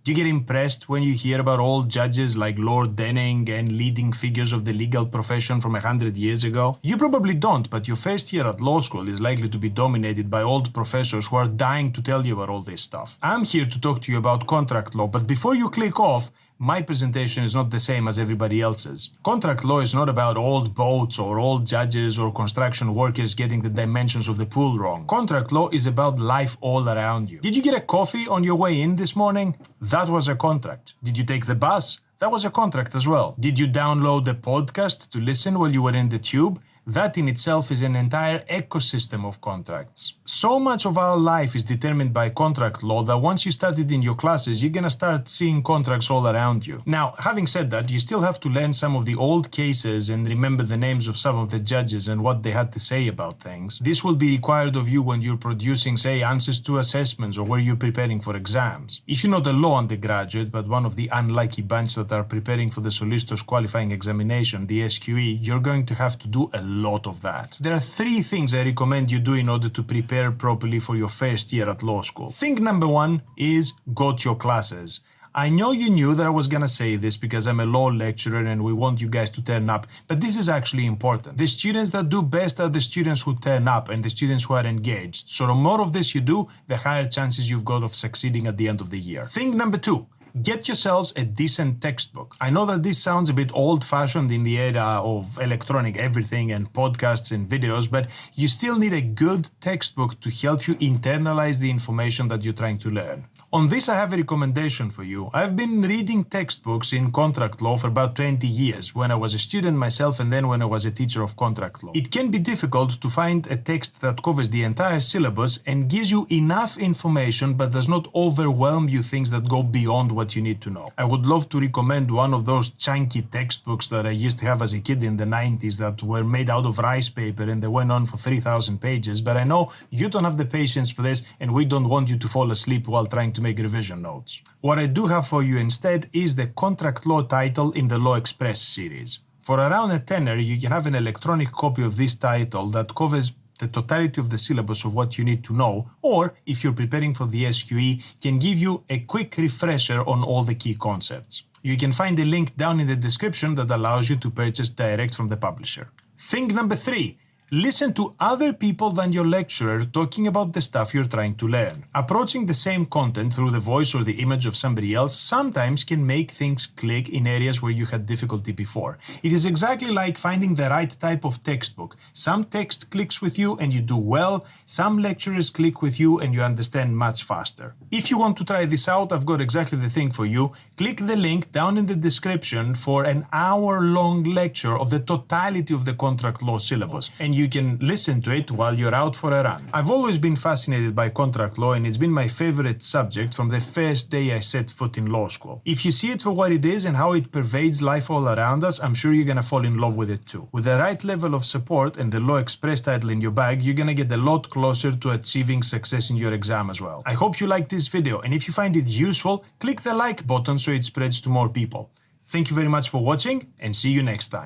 Do you get impressed when you hear about old judges like Lord Denning and leading figures of the legal profession from 100 years ago? You probably don't, but your first year at law school is likely to be dominated by old professors who are dying to tell you about all this stuff. I'm here to talk to you about contract law, but before you click off, my presentation is not the same as everybody else's. Contract law is not about old boats or old judges or construction workers getting the dimensions of the pool wrong. Contract law is about life all around you. Did you get a coffee on your way in this morning? That was a contract. Did you take the bus? That was a contract as well. Did you download a podcast to listen while you were in the tube? That in itself is an entire ecosystem of contracts. So much of our life is determined by contract law that once you started in your classes, you're gonna start seeing contracts all around you. Now, having said that, you still have to learn some of the old cases and remember the names of some of the judges and what they had to say about things. This will be required of you when you're producing, say, answers to assessments or where you're preparing for exams. If you're not a law undergraduate, but one of the unlucky bunch that are preparing for the solicitor's qualifying examination, the SQE, you're going to have to do a lot of that. There are 3 things I recommend you do in order to prepare properly for your first year at law school. Thing number 1 is go to your classes. I know you knew that I was gonna say this because I'm a law lecturer and we want you guys to turn up, but this is actually important. The students that do best are the students who turn up and the students who are engaged. So the more of this you do, the higher chances you've got of succeeding at the end of the year. Thing number 2. Get yourselves a decent textbook. I know that this sounds a bit old-fashioned in the era of electronic everything and podcasts and videos, but you still need a good textbook to help you internalize the information that you're trying to learn. On this, I have a recommendation for you. I've been reading textbooks in contract law for about 20 years, when I was a student myself and then when I was a teacher of contract law. It can be difficult to find a text that covers the entire syllabus and gives you enough information but does not overwhelm you things that go beyond what you need to know. I would love to recommend one of those chunky textbooks that I used to have as a kid in the 90s that were made out of rice paper and they went on for 3,000 pages, but I know you don't have the patience for this and we don't want you to fall asleep while trying to make revision notes. What I do have for you instead is the contract law title in the Law Express series. For around a tenner, you can have an electronic copy of this title that covers the totality of the syllabus of what you need to know, or if you're preparing for the SQE, can give you a quick refresher on all the key concepts. You can find a link down in the description that allows you to purchase direct from the publisher. Thing number 3. Listen to other people than your lecturer talking about the stuff you're trying to learn. Approaching the same content through the voice or the image of somebody else sometimes can make things click in areas where you had difficulty before. It is exactly like finding the right type of textbook. Some text clicks with you and you do well, some lecturers click with you and you understand much faster. If you want to try this out, I've got exactly the thing for you. Click the link down in the description for an hour-long lecture of the totality of the contract law syllabus, and you can listen to it while you're out for a run. I've always been fascinated by contract law and it's been my favorite subject from the first day I set foot in law school. If you see it for what it is and how it pervades life all around us, I'm sure you're gonna fall in love with it too. With the right level of support and the Law Express title in your bag, you're gonna get a lot closer to achieving success in your exam as well. I hope you liked this video, and if you find it useful, click the like button so it spreads to more people. Thank you very much for watching and see you next time.